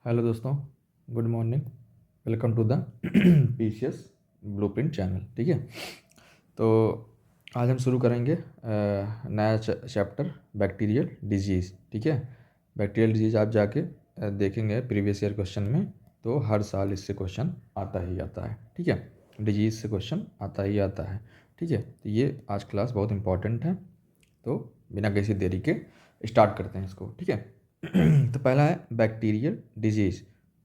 Hello दोस्तों, good morning. Welcome to the PCS blueprint channel. ठीक है, तो आज हम शुरू करेंगे नया चैप्टर बैक्टीरियल डिजीज़। ठीक है, बैक्टीरियल डिजीज़ आप जाके देखेंगे प्रीवियस ईयर क्वेश्चन में, तो हर साल इससे क्वेश्चन आता ही आता है। ठीक है, डिजीज़ से क्वेश्चन आता ही आता है। ठीक है, तो ये आज क्लास बहुत इंपॉर्टेंट है, तो बिना किसी देरी के स्टार्ट करते हैं इसको। ठीक है, तो पहला है बैक्टीरियल डिजीज़।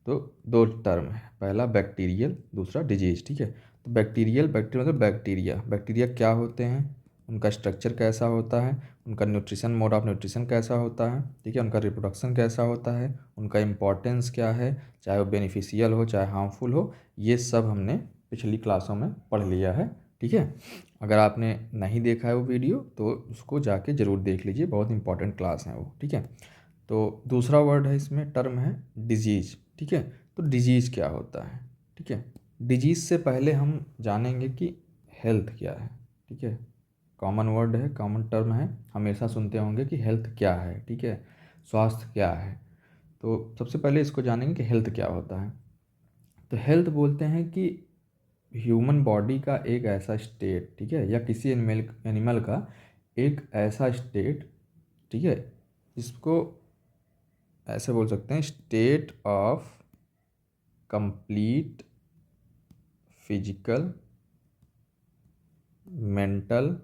तो दो टर्म है, पहला बैक्टीरियल, दूसरा डिजीज़। ठीक है, तो बैक्टीरियल मतलब बैक्टीरिया क्या होते हैं, उनका स्ट्रक्चर कैसा होता है, उनका न्यूट्रिशन, मोड ऑफ न्यूट्रिशन कैसा होता है, ठीक है, उनका रिप्रोडक्शन कैसा होता है, उनका इम्पोर्टेंस क्या है, चाहे वो बेनिफिशियल हो चाहे हार्मफुल हो, ये सब हमने पिछली क्लासों में पढ़ लिया है। ठीक है, अगर आपने नहीं देखा है वो वीडियो तो उसको जाके ज़रूर देख लीजिए, बहुत इंपॉर्टेंट क्लास है वो। ठीक है, तो दूसरा वर्ड है इसमें, टर्म है डिजीज़। ठीक है, तो डिजीज़ क्या होता है। ठीक है, डिजीज़ से पहले हम जानेंगे कि हेल्थ क्या है। ठीक है, कॉमन वर्ड है, कॉमन टर्म है, हमेशा सुनते होंगे कि हेल्थ क्या है। ठीक है, स्वास्थ्य क्या है। तो सबसे पहले इसको जानेंगे कि हेल्थ क्या होता है। तो हेल्थ बोलते हैं कि ह्यूमन बॉडी का एक ऐसा स्टेट, ठीक है, या किसी एनिमल का एक ऐसा स्टेट, ठीक है, इसको ऐसे बोल सकते हैं, state of complete physical, mental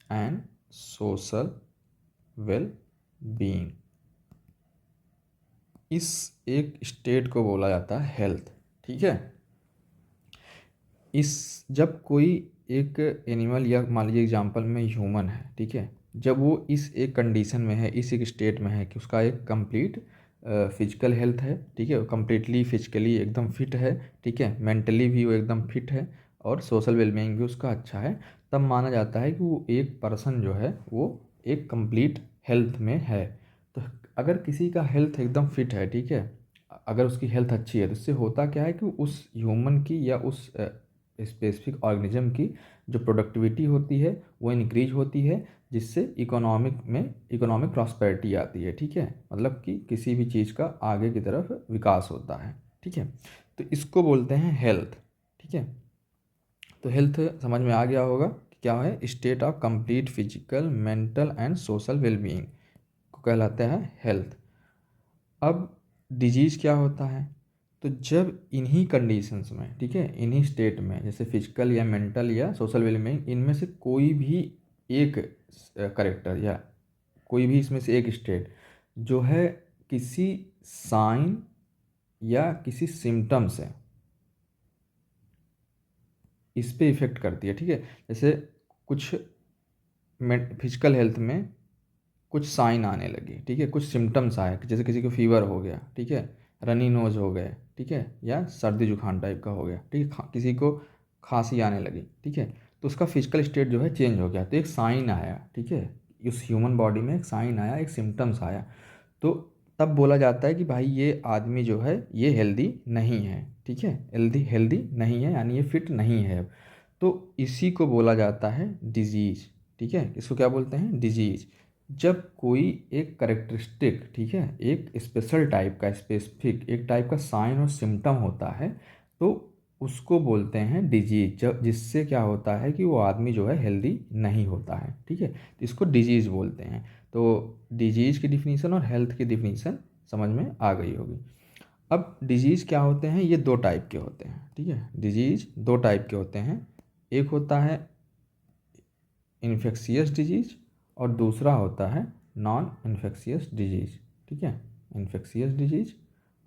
and social well being. इस एक स्टेट को बोला जाता है हेल्थ। ठीक है, इस जब कोई एक एनिमल या मान लीजिए एग्जांपल में ह्यूमन है, ठीक है, जब वो इस एक कंडीशन में है, इस एक स्टेट में है कि उसका एक कंप्लीट फिजिकल हेल्थ है, ठीक है, वो कम्प्लीटली फिजिकली एकदम फिट है, ठीक है, मेंटली भी वो एकदम फिट है और सोशल वेलबींग भी उसका अच्छा है, तब माना जाता है कि वो एक पर्सन जो है वो एक कंप्लीट हेल्थ में है। तो अगर किसी का हेल्थ एकदम फिट है, ठीक है, अगर उसकी हेल्थ अच्छी है, तो इससे होता क्या है कि उस ह्यूमन की या उस स्पेसिफिक ऑर्गेनिज्म की जो प्रोडक्टिविटी होती है वो इंक्रीज होती है, जिससे इकोनॉमिक प्रॉस्पेरिटी आती है। ठीक है, मतलब कि किसी भी चीज़ का आगे की तरफ विकास होता है। ठीक है, तो इसको बोलते हैं हेल्थ। ठीक है, तो हेल्थ समझ में आ गया होगा कि क्या है, state of complete physical, mental and social wellbeing को कहलाता है हेल्थ। अब डिजीज़ क्या होता है, तो जब इन्हीं कंडीशंस में, ठीक है, इन्हीं स्टेट में, जैसे फिजिकल या मेंटल या सोशल वेलबींग, इनमें से कोई भी एक करेक्टर या कोई भी इसमें से एक स्टेट जो है किसी साइन या किसी सिम्टम से इस पे इफ़ेक्ट करती है। ठीक है, जैसे कुछ फिजिकल हेल्थ में कुछ साइन आने लगे, ठीक है, कुछ सिम्टम्स आए, जैसे किसी को फीवर हो गया, ठीक है, रनी नोज हो गए, ठीक है, या सर्दी जुकाम टाइप का हो गया, ठीक है, किसी को खांसी आने लगी, ठीक है, तो उसका फिजिकल स्टेट जो है चेंज हो गया, तो एक साइन आया। ठीक है, उस ह्यूमन बॉडी में एक साइन आया, एक सिम्टम्स आया, तो तब बोला जाता है कि भाई ये आदमी जो है ये हेल्दी नहीं है। ठीक है, हेल्दी हेल्दी नहीं है, यानी ये फिट नहीं है। तो इसी को बोला जाता है डिजीज़। ठीक है, इसको क्या बोलते हैं, डिजीज़। जब कोई एक करेक्टरिस्टिक, ठीक है, एक स्पेशल टाइप का, स्पेसिफिक एक टाइप का साइन और सिम्टम होता है, तो उसको बोलते हैं डिजीज, जब जिससे क्या होता है कि वो आदमी जो है हेल्दी नहीं होता है। ठीक है, तो इसको डिजीज़ बोलते हैं। तो डिजीज़ की डिफिनीसन और हेल्थ की डिफिनीसन समझ में आ गई होगी। अब डिजीज़ क्या होते हैं, ये दो टाइप के होते हैं। ठीक है, डिजीज़ दो टाइप के होते हैं, एक होता है इन्फेक्शियस डिजीज़ और दूसरा होता है नॉन इन्फेक्शियस डिजीज़। ठीक है, इन्फेक्शियस डिजीज़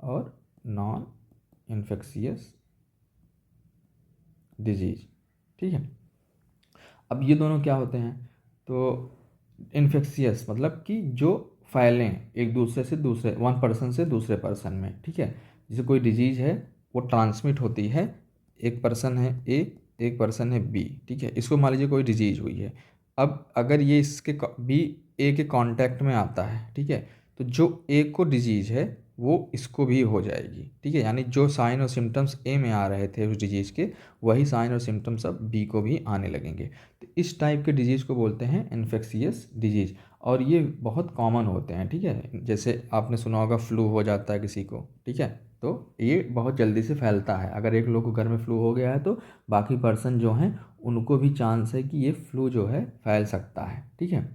और नॉन इन्फेक्शियस डिजीज़। ठीक है, अब ये दोनों क्या होते हैं, तो इन्फेक्शियस मतलब कि जो फैलें एक दूसरे से दूसरे, वन पर्सन से दूसरे पर्सन में। ठीक है, जैसे कोई डिजीज़ है वो ट्रांसमिट होती है, एक पर्सन है ए, एक पर्सन है बी, ठीक है, इसको मान लीजिए कोई डिजीज़ हुई है। अब अगर ये इसके बी ए के कांटेक्ट में आता है, ठीक है, तो जो ए को डिजीज़ है वो इसको भी हो जाएगी। ठीक है, यानी जो साइन और सिम्टम्स ए में आ रहे थे उस डिजीज़ के, वही साइन और सिम्टम्स अब बी को भी आने लगेंगे। तो इस टाइप के डिजीज़ को बोलते हैं इन्फेक्शियस डिजीज़। और ये बहुत कॉमन होते हैं, ठीक है। जैसे आपने सुना होगा फ्लू हो जाता है किसी को, ठीक है, तो ये बहुत जल्दी से फैलता है। अगर एक लोग को घर में फ्लू हो गया है तो बाकी पर्सन जो हैं उनको भी चांस है कि ये फ्लू जो है फैल सकता है, ठीक है।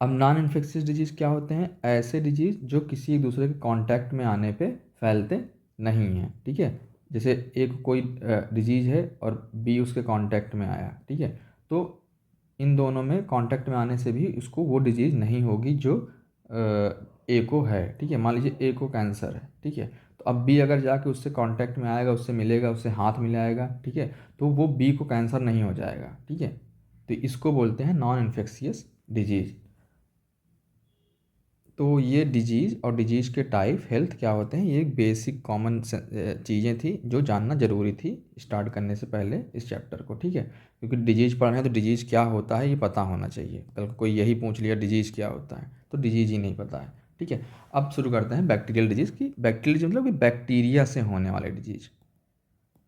अब नॉन इन्फेक्शियस डिजीज़ क्या होते हैं? ऐसे डिजीज़ जो किसी एक दूसरे के कांटेक्ट में आने पे फैलते नहीं हैं, ठीक है। जैसे एक कोई डिजीज़ है और बी उसके कांटेक्ट में आया, ठीक है, तो इन दोनों में कांटेक्ट में आने से भी उसको वो डिजीज़ नहीं होगी जो ए को है, ठीक है। मान लीजिए ए को कैंसर है, ठीक है, तो अब बी अगर जाके उससे कांटेक्ट में आएगा, उससे मिलेगा, उससे हाथ मिलाएगा, ठीक है, तो वो बी को कैंसर नहीं हो जाएगा, ठीक है। तो इसको बोलते हैं नॉन इन्फेक्शियस डिजीज़। तो ये डिजीज़ और डिजीज़ के टाइप हेल्थ क्या होते हैं, ये एक बेसिक कॉमन चीज़ें थी जो जानना ज़रूरी थी स्टार्ट करने से पहले इस चैप्टर को, ठीक है। क्योंकि डिजीज़ पढ़ रहे हैं तो डिजीज़ क्या होता है ये पता होना चाहिए। कल कोई यही पूछ लिया डिजीज़ क्या होता है तो डिजीज़ ही नहीं पता है, ठीक है। अब शुरू करते हैं बैक्टीरियल डिजीज़ की। बैक्टीरियल डिजीज़ मतलब कि बैक्टीरिया से होने वाले डिजीज़।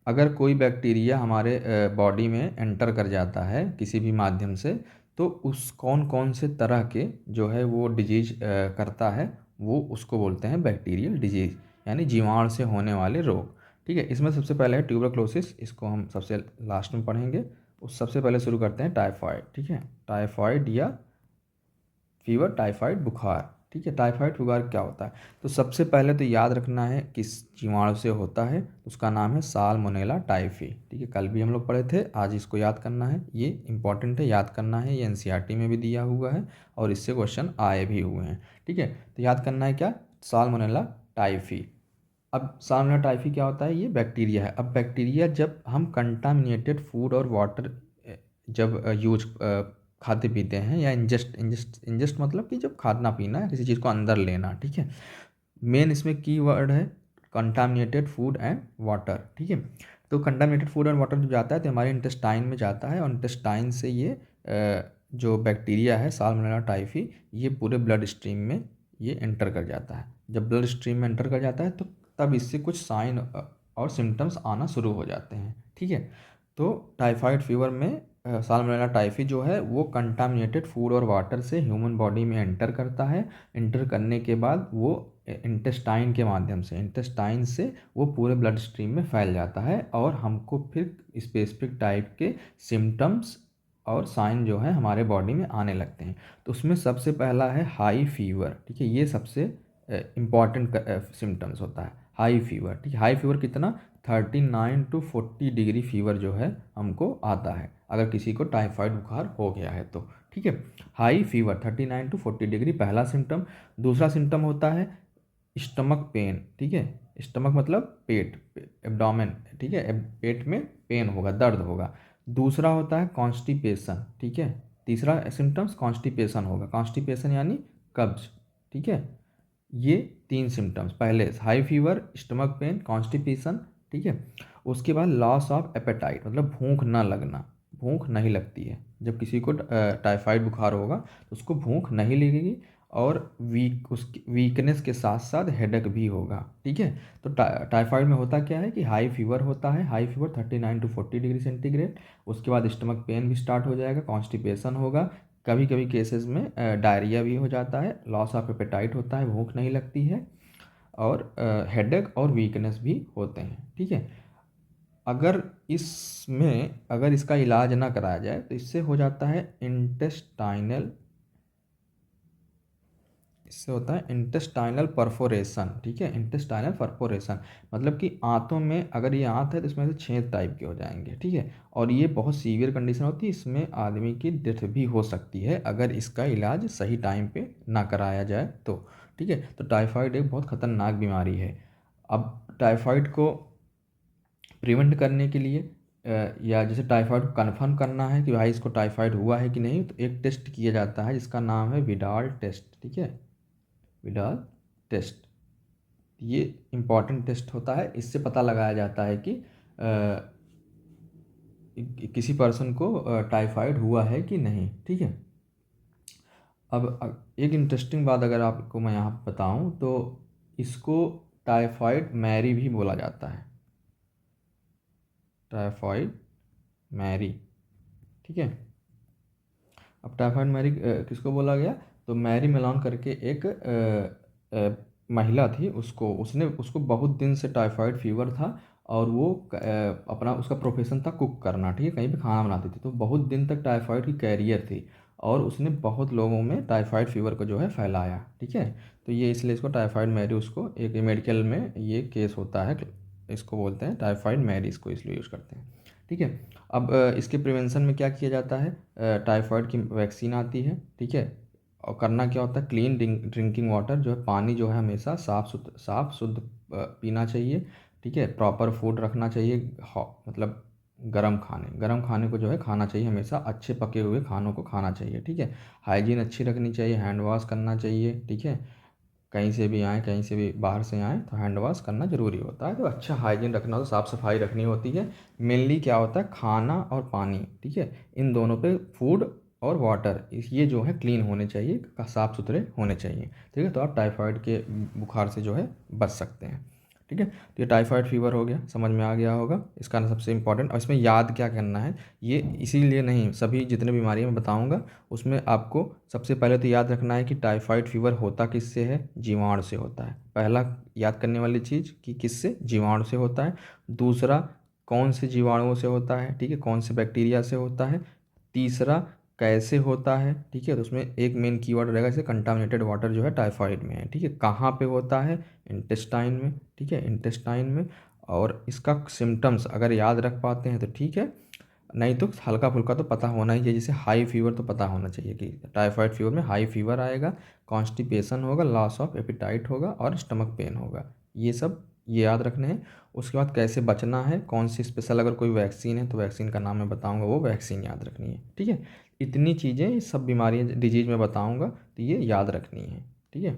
अगर कोई बैक्टीरिया हमारे बॉडी में एंटर कर जाता है किसी भी माध्यम से, तो उस कौन कौन से तरह के जो है वो डिजीज करता है, वो उसको बोलते हैं बैक्टीरियल डिजीज, यानी जीवाणु से होने वाले रोग, ठीक है। इसमें सबसे पहले है ट्यूबरक्लोसिस, इसको हम सबसे लास्ट में पढ़ेंगे। उस सबसे पहले शुरू करते हैं टाइफाइड, ठीक है। टाइफाइड या फीवर, टाइफाइड बुखार, ठीक है। टाइफाइड बुखार क्या होता है? तो सबसे पहले तो याद रखना है किस जीवाणु से होता है, उसका नाम है साल्मोनेला टाइफी, ठीक है। कल भी हम लोग पढ़े थे, आज इसको याद करना है, ये इंपॉर्टेंट है, याद करना है। ये एनसीईआरटी में भी दिया हुआ है और इससे क्वेश्चन आए भी हुए हैं, ठीक है। तो याद करना है क्या, साल्मोनेला टाइफी। अब साल्मोनेला टाइफी क्या होता है? ये बैक्टीरिया है। अब बैक्टीरिया जब हम कंटामिनेटेड फूड और वाटर जब यूज खाते पीते हैं या इंजेस्ट इंजेस्ट इंजेस्ट मतलब कि जब खाना पीना है, किसी चीज़ को अंदर लेना, ठीक है। मेन इसमें की वर्ड है कंटामिनेटेड फूड एंड वाटर, ठीक है। तो कंटामिनेटेड फूड एंड वाटर जब जाता है तो हमारे इंटेस्टाइन में जाता है और इंटेस्टाइन से ये जो बैक्टीरिया है साल्मोनेला टाइफी, ये पूरे ब्लड स्ट्रीम में ये एंटर कर जाता है। जब ब्लड स्ट्रीम में एंटर कर जाता है तो तब इससे कुछ साइन और सिम्टम्स आना शुरू हो जाते हैं, ठीक है। तो टाइफाइड फीवर में साल्मोनेला टाइफी जो है वो कंटामिनेटेड फूड और वाटर से ह्यूमन बॉडी में एंटर करता है। एंटर करने के बाद वो इंटेस्टाइन के माध्यम से, इंटेस्टाइन से वो पूरे ब्लड स्ट्रीम में फैल जाता है और हमको फिर स्पेसिफिक टाइप के सिम्टम्स और साइन जो है हमारे बॉडी में आने लगते हैं। तो उसमें सबसे पहला है हाई फीवर, ठीक है। ये सबसे इम्पॉर्टेंट सिम्टम्स होता है हाई फीवर, ठीक है। हाई फीवर कितना? 39 to 40 डिग्री फीवर जो है हमको आता है अगर किसी को टाइफाइड बुखार हो गया है तो, ठीक है। हाई फीवर 39 to 40 डिग्री पहला सिम्टम। दूसरा सिम्टम होता है स्टमक पेन, ठीक है। स्टमक मतलब पेट, एब्डोमेन, ठीक है। पेट में पेन होगा, दर्द होगा। दूसरा होता है कॉन्स्टिपेशन, ठीक है। तीसरा सिम्टम्स कॉन्स्टिपेशन होगा, कॉन्स्टिपेशन यानी कब्ज, ठीक है। ये तीन सिम्टम्स, पहले high fever, stomach pain, constipation, ठीक है। उसके बाद लॉस ऑफ एपेटाइट मतलब भूख ना लगना, भूख नहीं लगती है जब किसी को टाइफाइड बुखार होगा तो उसको भूख नहीं लगेगी और उसकी वीकनेस के साथ साथ हेडेक भी होगा, ठीक है। तो टाइफाइड में होता क्या है कि हाई फीवर होता है, high fever 39 to 40 degree centigrade. उसके बाद स्टमक पेन भी स्टार्ट हो जाएगा, कॉन्स्टिपेशन होगा, कभी कभी केसेस में डायरिया भी हो जाता है, लॉस ऑफ एपेटाइट होता है, भूख नहीं लगती है और हेडेक और वीकनेस भी होते हैं, ठीक है। अगर इसका इलाज ना कराया जाए तो इससे हो जाता है इंटेस्टाइनल, इससे होता है इंटेस्टाइनल परफोरेशन, ठीक है। इंटेस्टाइनल परफोरेशन मतलब कि आंतों में, अगर ये आंत है तो इसमें से छेद टाइप के हो जाएंगे, ठीक है। और ये बहुत सीवियर कंडीशन होती है, इसमें आदमी की डेथ भी हो सकती है अगर इसका इलाज सही टाइम पे ना कराया जाए तो, ठीक है। तो टाइफाइड एक बहुत ख़तरनाक बीमारी है। अब टाइफाइड को प्रिवेंट करने के लिए या जैसे टाइफाइड को कन्फर्म करना है कि भाई इसको टाइफाइड हुआ है कि नहीं, तो एक टेस्ट किया जाता है जिसका नाम है विडाल टेस्ट, ठीक है। विडाल टेस्ट, ये इम्पॉर्टेंट टेस्ट होता है। इससे पता लगाया जाता है कि किसी पर्सन को टाइफाइड हुआ है कि नहीं, ठीक है। अब एक इंटरेस्टिंग बात अगर आपको मैं यहाँ बताऊँ तो इसको टाइफाइड मैरी भी बोला जाता है, टाइफाइड मैरी, ठीक है। अब टाइफाइड मैरी किसको बोला गया, तो मैरी मेलोन करके एक महिला थी, उसको बहुत दिन से टाइफाइड फीवर था, और वो अपना उसका प्रोफेशन था कुक करना, ठीक है, कहीं पे खाना बनाती थी, तो बहुत दिन तक टाइफाइड की कैरियर थी, और उसने बहुत लोगों में टाइफाइड फीवर को जो है फैलाया, ठीक है। तो ये इसलिए इसको टाइफाइड मैरी, उसको एक मेडिकल में ये केस होता है, इसको बोलते हैं टाइफाइड मैरी, इसको इसलिए यूज़ करते हैं, ठीक है। अब इसके प्रिवेंशन में क्या किया जाता है, टाइफाइड की वैक्सीन आती है, ठीक है। और करना क्या होता है, क्लीन ड्रिंकिंग वाटर जो है, पानी जो है हमेशा साफ शुद्ध पीना चाहिए, ठीक है। प्रॉपर फूड रखना चाहिए, मतलब गर्म खाने को जो है खाना चाहिए, हमेशा अच्छे पके हुए खानों को खाना चाहिए, ठीक है। हाइजीन अच्छी रखनी चाहिए, हैंड वॉश करना चाहिए, ठीक है। कहीं से भी आएँ, कहीं से भी बाहर से आएँ तो हैंड वॉश करना ज़रूरी होता है, तो अच्छा हाइजीन रखना, तो साफ़ सफाई रखनी होती है। मेनली क्या होता है, खाना और पानी, ठीक है, इन दोनों पे, फूड और वाटर, ये जो है क्लीन होने चाहिए, साफ़ सुथरे होने चाहिए, ठीक है। तो आप टाइफाइड के बुखार से जो है बच सकते हैं, ठीक है। तो ये टाइफाइड फीवर हो गया, समझ में आ गया होगा इसका सबसे इम्पॉर्टेंट। और इसमें याद क्या करना है, ये इसीलिए नहीं, सभी जितने बीमारियाँ मैं बताऊँगा उसमें आपको सबसे पहले तो याद रखना है कि टाइफाइड फीवर होता किससे है, जीवाणु से होता है। पहला याद करने वाली चीज़ कि किससे, जीवाणु से होता है। दूसरा, कौन से जीवाणुओं से होता है, ठीक है, कौन से बैक्टीरिया से होता है। तीसरा, कैसे होता है, ठीक है, तो उसमें एक मेन कीवर्ड रहेगा, जैसे कंटामिनेटेड वाटर जो है टाइफाइड में है, ठीक है। कहाँ पे होता है, इंटेस्टाइन में, ठीक है, इंटेस्टाइन में। और इसका सिम्टम्स अगर याद रख पाते हैं तो ठीक है, नहीं तो हल्का फुल्का तो पता होना ही चाहिए, जैसे हाई फीवर तो पता होना चाहिए कि टाइफाइड फीवर में हाई फीवर आएगा, कॉन्स्टिपेशन होगा, लॉस ऑफ एपिटाइट होगा, और स्टमक पेन होगा, ये सब ये याद रखने हैं। उसके बाद कैसे बचना है, कौन सी स्पेशल अगर कोई वैक्सीन है तो वैक्सीन का नाम मैं बताऊंगा, वो वैक्सीन याद रखनी है, ठीक है। इतनी चीज़ें, सब बीमारियाँ डिजीज में बताऊंगा, तो ये याद रखनी है, ठीक है।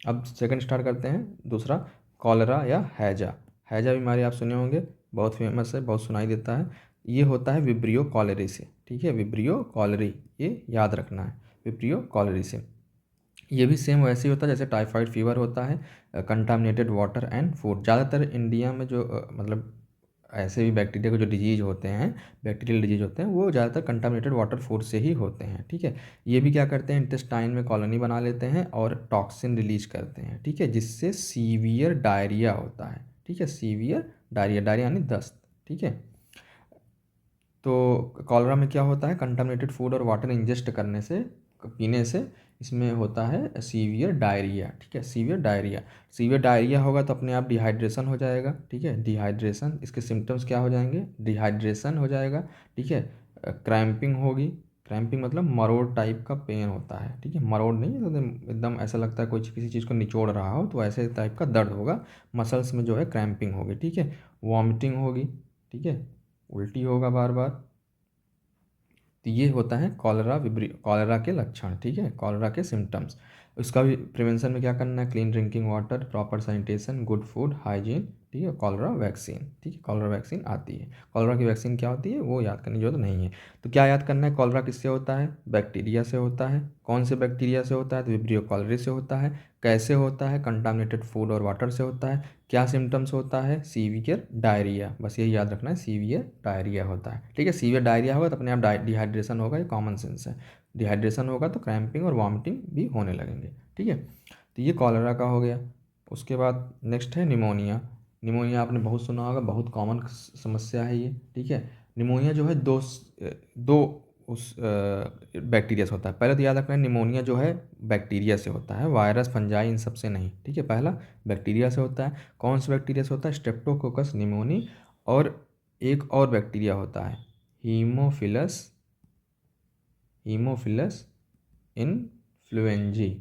अब सेकंड स्टार्ट करते हैं, दूसरा, कॉलरा या हैजा। हैजा बीमारी आप सुने होंगे, बहुत फेमस है, बहुत सुनाई देता है। ये होता है विब्रियो कॉलेरी से, ठीक है, विब्रियो कॉलेरी, ये याद रखना है, विब्रियो कॉलेरी से। ये भी सेम वैसे ही होता है जैसे टाइफाइड फीवर होता है, कंटामिनेटेड वाटर एंड फूड। ज़्यादातर इंडिया में जो मतलब ऐसे भी बैक्टीरिया के जो डिजीज होते हैं, बैक्टीरियल डिजीज होते हैं, वो ज़्यादातर कंटामिनेटेड वाटर फूड से ही होते हैं, ठीक है। ये भी क्या करते हैं, इंटेस्टाइन में कॉलोनी बना लेते हैं और टॉक्सिन रिलीज करते हैं, ठीक है, जिससे सीवियर डायरिया होता है, ठीक है, सीवियर डायरिया, डायरिया यानी दस्त, ठीक है। तो कॉलरा में क्या होता है, कंटामिनेटेड फूड और वाटर इंजेस्ट करने से, पीने से, इसमें होता है सीवियर डायरिया, ठीक है, सीवियर डायरिया। सीवियर डायरिया होगा तो अपने आप डिहाइड्रेशन हो जाएगा, ठीक है, डिहाइड्रेशन, इसके सिम्टम्स क्या हो जाएंगे, डिहाइड्रेशन हो जाएगा, ठीक है। क्रैम्पिंग होगी, क्रैम्पिंग मतलब मरोड़ टाइप का पेन होता है, ठीक है, मरोड़ नहीं, एकदम ऐसा लगता है कोई किसी चीज़ को निचोड़ रहा हो, तो ऐसे टाइप का दर्द होगा, मसल्स में जो है क्रैम्पिंग होगी, ठीक है। वॉमिटिंग होगी, ठीक है, उल्टी होगा बार बार। तो ये होता है कॉलरा के लक्षण, ठीक है, कॉलरा के सिम्टम्स। उसका भी प्रिवेंशन में क्या करना है, clean drinking water, proper sanitation, good food, hygiene, ठीक है, कॉलरा वैक्सीन, ठीक है, कॉलरा वैक्सीन आती है। कॉलरा की वैक्सीन क्या होती है वो याद करने की जरूरत नहीं है। तो क्या याद करना है, कॉलरा किससे होता है, बैक्टीरिया से होता है। कौन से बैक्टीरिया से होता है, तो विब्रियो कॉलरी से होता है। कैसे होता है, कंटामिनेटेड फूड और वाटर से होता है। क्या सिम्टम्स होता है, सीवियर डायरिया, बस यही याद रखना है, सीवियर डायरिया होता है, ठीक है। सीवियर डायरिया होगा तो अपने आप डिहाइड्रेशन होगा, ये कॉमन सेंस है। डिहाइड्रेशन होगा तो क्रैम्पिंग और वॉमिटिंग भी होने लगेंगे, ठीक है। तो ये कॉलरा का हो गया। उसके बाद नेक्स्ट है निमोनिया। निमोनिया आपने बहुत सुना होगा, बहुत कॉमन समस्या है ये, ठीक है। निमोनिया जो है दो उस बैक्टीरिया से होता है। पहले तो याद रखना है, निमोनिया जो है बैक्टीरिया से होता है, वायरस, फंजाई, इन सब से नहीं, ठीक है। पहला बैक्टीरिया से होता है। कौन से बैक्टीरिया से होता है, स्ट्रेप्टोकोकस निमोनी, और एक और बैक्टीरिया होता है, हीमोफिलस, हीमोफिलस इन्फ्लुएंजी,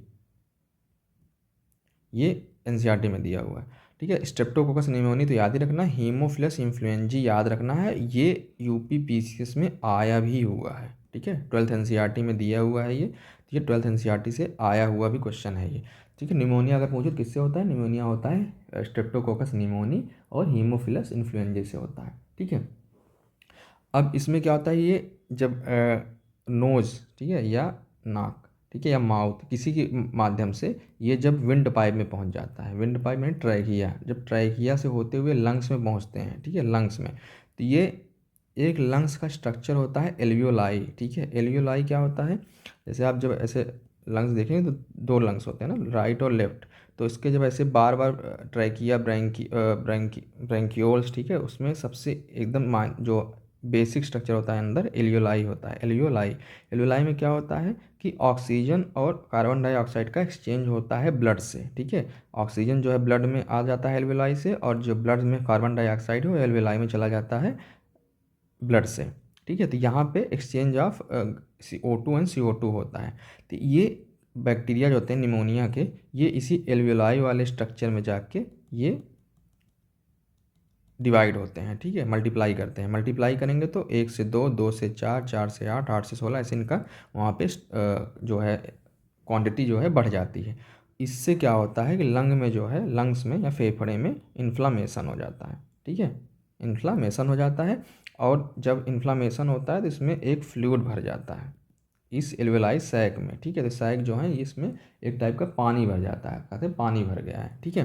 ये एनसीईआरटी में दिया हुआ है, ठीक है। स्ट्रेप्टोकोकस निमोनी तो याद ही रखना, हीमोफिलस इन्फ्लुएंजी याद रखना है, ये यूपी पीसीएस में आया भी हुआ है, ठीक है, 12th एनसीईआरटी में दिया हुआ है ये, ठीक है, 12th एनसीईआरटी से आया हुआ भी क्वेश्चन है ये, ठीक है। निमोनिया अगर पूछो किससे होता है, निमोनिया होता है स्ट्रेप्टोकोकस निमोनी और हीमोफिलस इन्फ्लुएंजी से होता है, ठीक है। अब इसमें क्या होता है, ये जब नोज़, ठीक है, या नाक, ठीक है, या माउथ, किसी के माध्यम से ये जब विंड पाइप में पहुंच जाता है, विंड पाइप में ट्रैकिया, जब ट्रैकिया से होते हुए लंग्स में पहुंचते हैं, ठीक है, लंग्स में, तो ये एक लंग्स का स्ट्रक्चर होता है एल्वियोलाई, ठीक है। एल्वियोलाई क्या होता है, जैसे आप जब ऐसे लंग्स देखेंगे तो दो लंग्स होते हैं ना, राइट और लेफ्ट। तो इसके जब ऐसे बार बार ट्रैकिया ब्रैंकियोल्स, ठीक है, उसमें सबसे एकदम जो बेसिक स्ट्रक्चर होता है अंदर एल्वियोलाई होता है। एल्वियोलाई में क्या होता है कि ऑक्सीजन और कार्बन डाइऑक्साइड का एक्सचेंज होता है ब्लड से, ठीक है। ऑक्सीजन जो है ब्लड में आ जाता है एल्वियोलाई से, और जो ब्लड में कार्बन डाइऑक्साइड है वो एल्वियोलाई में चला जाता है ब्लड से, ठीक है। तो यहाँ पे exchange of CO2 and CO2 होता है। तो ये बैक्टीरिया जो होते हैं निमोनिया के, ये इसी एल्वियोलाई वाले स्ट्रक्चर में जाके ये डिवाइड होते हैं, ठीक है, मल्टीप्लाई करते हैं। मल्टीप्लाई करेंगे तो 1 से 2, 2 से 4, 4 से 8, 8 से 16, ऐसे इनका वहाँ पे जो है क्वांटिटी जो है बढ़ जाती है। इससे क्या होता है कि लंग में जो है, लंग्स में या फेफड़े में इन्फ्लामेशन हो जाता है, ठीक है, इन्फ्लामेशन हो जाता है। और जब इन्फ्लामेशन होता है तो इसमें एक फ्लूइड भर जाता है इस एल्वेलाई सैक में, ठीक है। तो सैक जो है इसमें एक टाइप का पानी भर जाता है, कहते हैं पानी भर गया है, ठीक है।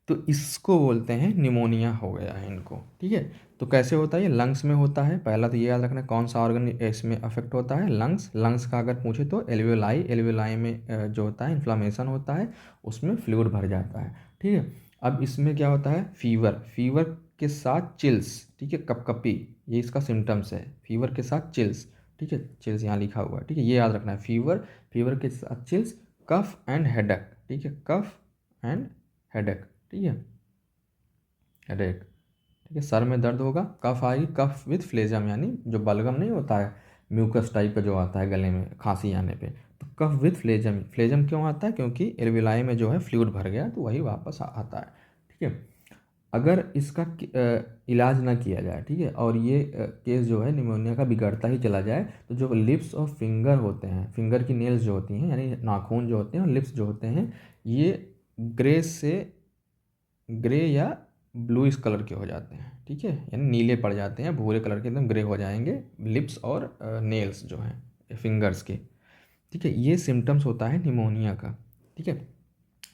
तो इसको बोलते हैं निमोनिया हो गया है इनको, ठीक है। तो कैसे होता है, ये लंग्स में होता है। पहला तो ये याद रखना कौन सा ऑर्गन इसमें अफेक्ट होता है, लंग्स। लंग्स का अगर पूछे तो एल्वियोलाई में जो होता है इन्फ्लामेशन होता है, उसमें फ्लूइड भर जाता है, ठीक है। अब इसमें क्या होता है, फीवर के साथ चिल्स, ठीक है, कपकपी, ये इसका सिम्टम्स है। फीवर के साथ चिल्स, ठीक है, चिल्स यहाँ लिखा हुआ है, ठीक है, ये याद रखना है। फीवर के साथ चिल्स, कफ एंड हेडेक, ठीक है, कफ एंड हेडेक, ठीक है, हेडेक, ठीक है। सर में दर्द होगा, कफ आएगी, कफ विथ फ्लेजम, यानी जो बलगम नहीं होता है, म्यूकस टाइप का जो आता है गले में खांसी आने पे, तो कफ विथ फ्लेजम। फ्लेजम क्यों आता है, क्योंकि एल्वियोलाई में जो है फ्लूइड भर गया, तो वही वापस आता है, ठीक है। अगर इसका इलाज ना किया जाए, ठीक है, और ये केस जो है निमोनिया का बिगड़ता ही चला जाए, तो जो लिप्स और फिंगर होते हैं, फिंगर की नेल्स जो होती हैं, यानी नाखून जो होते हैं, और लिप्स जो होते हैं, ये ग्रे या ब्लू इस कलर के हो जाते हैं, ठीक है, यानी नीले पड़ जाते हैं, भूरे कलर के एकदम ग्रे हो जाएंगे लिप्स और नेल्स जो हैं फिंगर्स के, ठीक है। ये सिम्टम्स होता है निमोनिया का, ठीक है।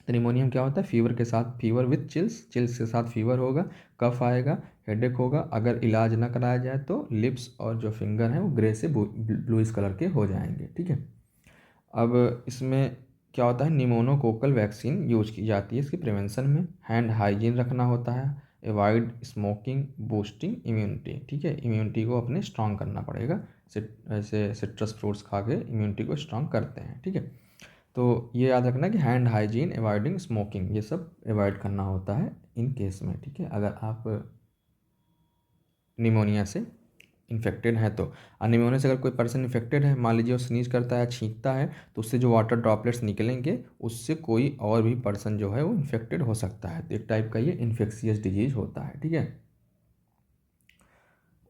तो निमोनिया में क्या होता है, फीवर के साथ, फीवर विथ चिल्स, चिल्स के साथ फीवर होगा, कफ आएगा, हेडेक होगा। अगर इलाज ना कराया जाए तो लिप्स और जो फिंगर हैं वो ग्रे से ब्लूइश कलर के हो जाएंगे, ठीक है। अब इसमें क्या होता है, निमोनोकोकल वैक्सीन यूज की जाती है इसके प्रिवेंशन में। हैंड हाइजीन रखना होता है, अवॉइड स्मोकिंग, बूस्टिंग इम्यूनिटी, ठीक है, इम्यूनिटी को अपने स्ट्रांग करना पड़ेगा। ऐसे सिट्रस फ्रूट्स खा के इम्यूनिटी को स्ट्रांग करते हैं, ठीक है। तो ये याद रखना कि हैंड हाइजीन, अवॉइडिंग स्मोकिंग, ये सब अवॉइड करना होता है इन केस में, ठीक है, अगर आप निमोनिया से इन्फेक्टेड है तो। और निमोनिया से अगर कोई पर्सन इन्फेक्टेड है, मान लीजिए वो स्नीज करता है, छींकता है, तो उससे जो वाटर ड्रॉपलेट्स निकलेंगे उससे कोई और भी पर्सन जो है वो इन्फेक्टेड हो सकता है। तो एक टाइप का ये इन्फेक्शियस डिजीज होता है, ठीक है।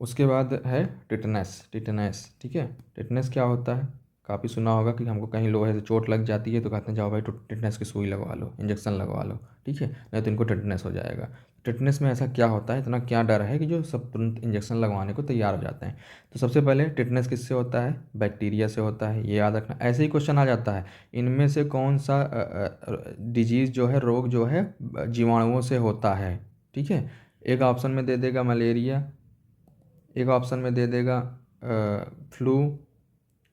उसके बाद है टिटनेस, ठीक है। टिटनेस क्या होता है, काफ़ी सुना होगा कि हमको कहीं लोहे से चोट लग जाती है तो कहते हैं जाओ भाई टिटनेस की सुई लगवा लो, इंजेक्शन लगवा लो, ठीक है, नहीं तो इनको टिटनेस हो जाएगा। टिटनेस में ऐसा क्या होता है, इतना क्या डर है कि जो सब तुरंत इंजेक्शन लगवाने को तैयार हो जाते हैं। तो सबसे पहले टिटनेस किससे होता है, बैक्टीरिया से होता है, ये याद रखना। ऐसे ही क्वेश्चन आ जाता है, इनमें से कौन सा डिजीज़ जो है, रोग जो है जीवाणुओं से होता है, ठीक है। एक ऑप्शन में दे देगा मलेरिया, एक ऑप्शन में दे देगा फ्लू,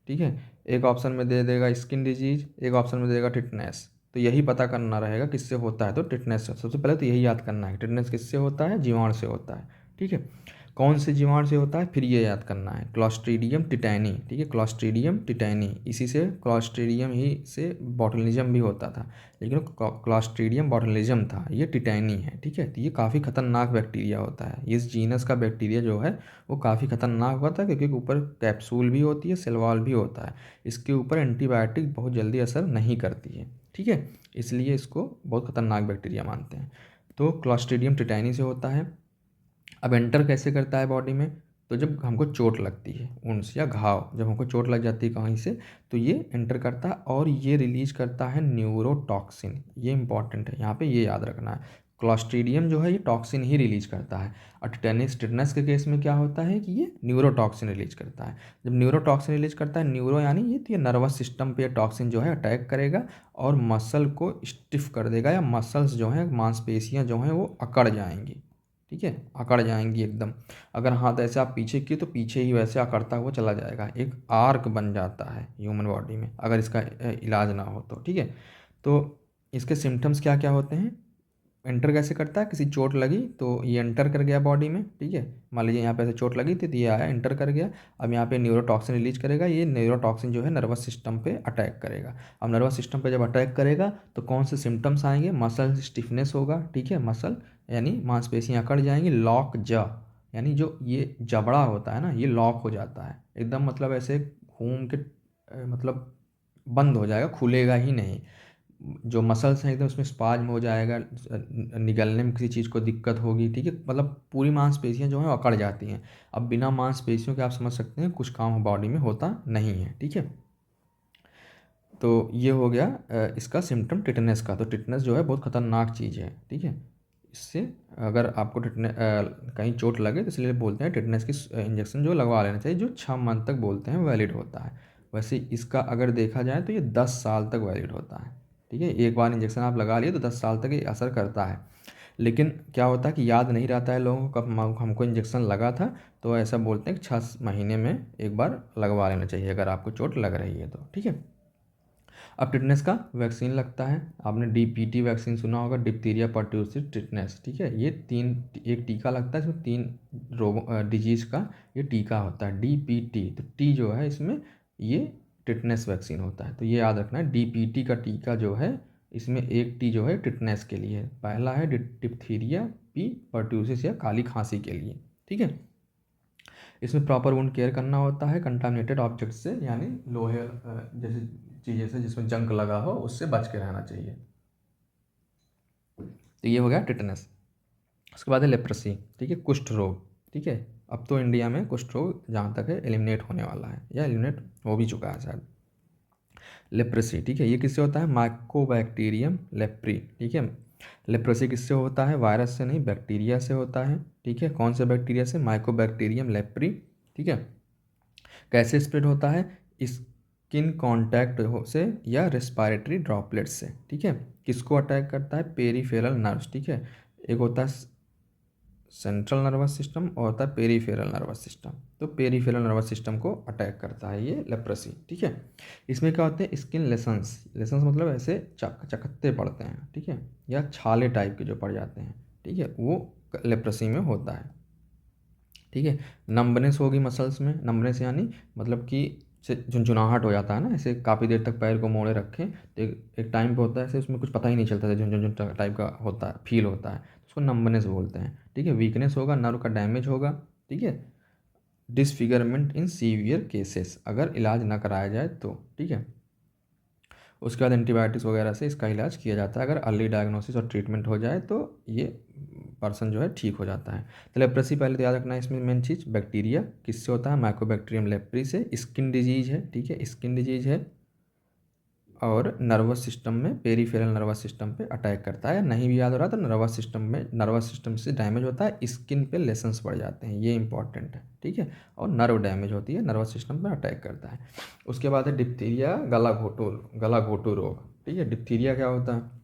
ठीक है, एक ऑप्शन में दे देगा स्किन डिजीज, एक ऑप्शन में दे देगा टिटनेस। तो यही पता करना रहेगा किससे होता है, तो टिटनेस से। सबसे पहले तो यही याद करना है टिटनेस किससे होता है, जीवाणु से होता है, ठीक है। कौन से जीवाणु से होता है, फिर ये याद करना है, क्लॉस्ट्रीडियम टिटैनी, ठीक है, क्लॉस्ट्रीडियम टिटैनी। इसी से क्लॉस्ट्रीडियम ही से बॉटुलिज्म भी होता था, लेकिन क्लॉस्ट्रीडियम बॉटुलिज्म था, ये टिटैनी है, ठीक है। तो ये काफ़ी खतरनाक बैक्टीरिया होता है, इस जीनस का बैक्टीरिया जो है वो काफ़ी खतरनाक होता है, क्योंकि ऊपर कैप्सूल भी होती है, सेल वॉल भी होता है। इसके ऊपर एंटीबायोटिक बहुत जल्दी असर नहीं करती है, ठीक है, इसलिए इसको बहुत खतरनाक बैक्टीरिया मानते हैं। तो क्लॉस्ट्रीडियम टिटैनी से होता है। अब एंटर कैसे करता है बॉडी में, तो जब हमको चोट लगती है, ऊंस या घाव, जब हमको चोट लग जाती है कहीं से, तो ये एंटर करता है और ये रिलीज करता है न्यूरोटॉक्सिन। ये इंपॉर्टेंट है, यहाँ पे ये याद रखना है। क्लॉस्ट्रीडियम जो है ये टॉक्सिन ही रिलीज करता है, और टिटनेस के केस में क्या होता है कि ये न्यूरोटॉक्सिन रिलीज करता है। जब न्यूरोटॉक्सिन रिलीज करता है, न्यूरो यानी ये नर्वस सिस्टम पे टॉक्सिन जो है अटैक करेगा और मसल को स्टिफ कर देगा, या मसल्स जो हैं, मांसपेशियाँ जो हैं वो अकड़ जाएंगी, ठीक है, अकड़ जाएंगी एकदम। अगर हाथ ऐसे आप पीछे किए तो पीछे ही वैसे अकड़ता हुआ चला जाएगा, एक आर्क बन जाता है ह्यूमन बॉडी में अगर इसका इलाज ना हो तो। ठीक है, तो इसके सिम्टम्स क्या क्या होते हैं, एंटर कैसे करता है, किसी चोट लगी तो ये एंटर कर गया बॉडी में। ठीक है, मान लीजिए यहाँ पे ऐसे चोट लगी थी तो ये आया एंटर कर गया। अब यहाँ पे न्यूरोटॉक्सिन रिलीज करेगा, ये न्यूरोटॉक्सिन जो है नर्वस सिस्टम पे अटैक करेगा। अब नर्वस सिस्टम पे जब अटैक करेगा तो कौन से सिम्टम्स आएंगे, मसल स्टिफनेस होगा। ठीक है, मसल यानी मांसपेशियाँ अकड़ जाएंगी। लॉक ज यानी जो ये जबड़ा होता है ना, ये लॉक हो जाता है एकदम, मतलब ऐसे घूम के मतलब बंद हो जाएगा, खुलेगा ही नहीं। जो मसल्स हैं एकदम उसमें स्पाज्म हो जाएगा, निगलने में किसी चीज़ को दिक्कत होगी। ठीक है, मतलब पूरी मांसपेशियां जो हैं अकड़ जाती हैं। अब बिना मांसपेशियों के आप समझ सकते हैं कुछ काम बॉडी में होता नहीं है। ठीक है, तो ये हो गया इसका सिम्टम टिटनेस का। तो टिटनेस जो है बहुत ख़तरनाक चीज़ है। ठीक है, इससे अगर आपको कहीं चोट लगे तो इसलिए बोलते हैं टिटनेस की इंजेक्शन जो लगवा लेना चाहिए, जो 6 मंथ तक बोलते हैं वैलिड होता है। वैसे इसका अगर देखा जाए तो ये 10 साल तक वैलिड होता है। ठीक है, एक बार इंजेक्शन आप लगा लिए तो 10 साल तक ये असर करता है। लेकिन क्या होता है कि याद नहीं रहता है लोगों को कब हमको इंजेक्शन लगा था, तो ऐसा बोलते हैं कि 6 महीने में एक बार लगवा लेना चाहिए अगर आपको चोट लग रही है तो। ठीक है, अब टिटनेस का वैक्सीन लगता है, आपने डीपीटी वैक्सीन सुना होगा, डिप्थीरिया पर्ट्यूसिस टिटनेस। ठीक है, ये एक टीका लगता है, इसमें 3 रोगों डिजीज़ का ये टीका होता है, डीपीटी। तो टी जो है इसमें ये टिटनेस वैक्सीन होता है, तो ये याद रखना है। डीपीटी का टीका जो है इसमें एक टी जो है टिटनेस के लिए, पहला है डिप्थीरिया, पी पर्ट्यूसिस या काली खांसी के लिए। ठीक है, इसमें प्रॉपर वुंड केयर करना होता है कंटामिनेटेड ऑब्जेक्ट से, यानी लोहे जैसे चीज़ें से जिसमें जंग लगा हो उससे बच के रहना चाहिए। तो ये हो गया टिटनेस। उसके बाद है लेप्रेसी। ठीक है, कुष्ठ रोग। ठीक है, अब तो इंडिया में कुष्ठ रोग जहाँ तक है एलिमिनेट होने वाला है या एलिमिनेट हो भी चुका है शायद। लेप्रेसी, ठीक है, ये किससे होता है, माइकोबैक्टीरियम लेप्री। ठीक है, लेप्रेसी किससे होता है, वायरस से नहीं बैक्टीरिया से होता है। ठीक है, कौन से बैक्टीरिया से, माइकोबैक्टीरियम लेप्री। ठीक है, कैसे स्प्रेड होता है, स्किन कांटेक्ट से या रेस्पिरेटरी ड्रॉपलेट्स से। ठीक है, किसको अटैक करता है, पेरीफेरल नर्व्स। ठीक है, एक होता है सेंट्रल नर्वस सिस्टम और होता है पेरीफेरल नर्वस सिस्टम। तो पेरीफेरल नर्वस सिस्टम को अटैक करता है ये लेप्रेसी। ठीक है, इसमें क्या होते हैं, स्किन लेसन्स। लेसन्स मतलब ऐसे चकत्ते पड़ते हैं। ठीक है, या छाले टाइप के जो पड़ जाते हैं। ठीक है, वो लेप्रेसी में होता है। ठीक है, नंबनेस होगी मसल्स में, नंबनेस यानी मतलब कि से झुनझुनाहट हो जाता है ना, ऐसे काफ़ी देर तक पैर को मोड़े रखें तो एक टाइम पे होता है ऐसे, उसमें कुछ पता ही नहीं चलता है, झुनझुन टाइप का होता है, फील होता है, उसको नंबनेस बोलते हैं। ठीक है, वीकनेस होगा, नर्व का डैमेज होगा। ठीक है, डिसफिगरमेंट इन सीवियर केसेस, अगर इलाज ना कराया जाए तो। ठीक है, उसके बाद एंटीबायोटिक्स वगैरह से इसका इलाज किया जाता है, अगर अर्ली डायग्नोसिस और ट्रीटमेंट हो जाए तो ये पर्सन जो है ठीक हो जाता है। तो लेप्रेसी पहले तो याद रखना है, इसमें मेन चीज़ बैक्टीरिया किससे होता है, माइकोबैक्टीरियम लेप्री से। स्किन डिजीज है। ठीक है, स्किन डिजीज है और नर्वस सिस्टम में पेरीफेरल नर्वस सिस्टम पे अटैक करता है। नहीं भी याद हो रहा तो नर्वस सिस्टम में, नर्वस सिस्टम से डैमेज होता है, स्किन पे लेसन्स पड़ जाते हैं, ये इंपॉर्टेंट है। ठीक है, और नर्व डैमेज होती है, नर्वस सिस्टम पे अटैक करता है। उसके बाद है डिप्थीरिया, गला घोटू रोग। ठीक है, डिप्थीरिया क्या होता है,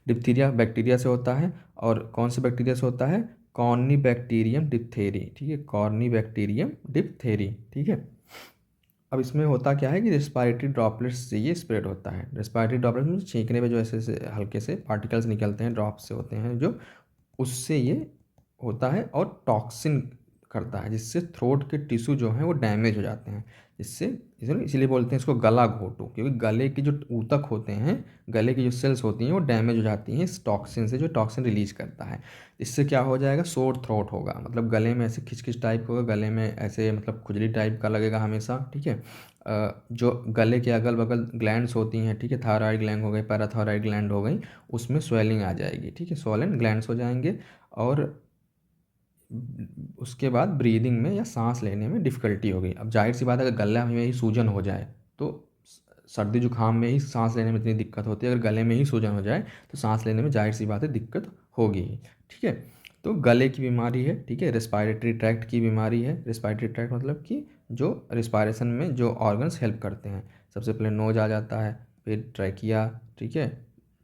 डिप्थीरिया बैक्टीरिया से होता है, और कौन से बैक्टीरिया से होता है, कॉर्नीबैक्टीरियम डिप्थेरी। ठीक है, कॉर्नीबैक्टीरियम डिप्थेरी। ठीक है, अब इसमें होता क्या है कि रेस्पिरेटरी ड्रॉपलेट्स से ये स्प्रेड होता है। रेस्पिरेटरी ड्रॉपलेट्स में छींकने पे जो ऐसे ऐसे हल्के से पार्टिकल्स निकलते हैं, ड्रॉप से होते हैं जो, उससे ये होता है और टॉक्सिन करता है, जिससे थ्रोट के टिश्यू जो हैं वो डैमेज हो जाते हैं। इससे इसीलिए बोलते हैं इसको गला घोटू, क्योंकि गले के जो ऊतक होते हैं, गले की जो सेल्स होती हैं वो डैमेज हो जाती हैं इस टॉक्सिन से, जो टॉक्सिन रिलीज करता है। इससे क्या हो जाएगा, सोर थ्रोट होगा, मतलब गले में ऐसे खिंच टाइप होगा, गले में ऐसे मतलब खुजली टाइप का लगेगा हमेशा। ठीक है, जो गले के अगल बगल ग्लैंड्स होती हैं, ठीक है, थायराइड ग्लैंड हो गई, पैराथायराइड ग्लैंड हो गई, उसमें स्वेलिंग आ जाएगी। ठीक है, स्वोलन ग्लैंड्स हो जाएंगे, और उसके बाद ब्रीदिंग में या सांस लेने में डिफ़िकल्टी हो गई। अब जाहिर सी बात है, अगर गला में ही सूजन हो जाए तो सर्दी जुकाम में ही सांस लेने में इतनी दिक्कत होती है, अगर गले में ही सूजन हो जाए तो सांस लेने में जाहिर सी बात है दिक्कत होगी। ठीक है, तो गले की बीमारी है। ठीक है, रेस्पिरेटरी ट्रैक्ट की बीमारी है। रेस्पिरेटरी ट्रैक्ट मतलब कि जो रिस्पायरेशन में जो ऑर्गन्स हेल्प करते हैं, सबसे पहले नोज आ जाता है, फिर ट्रैकिया। ठीक है,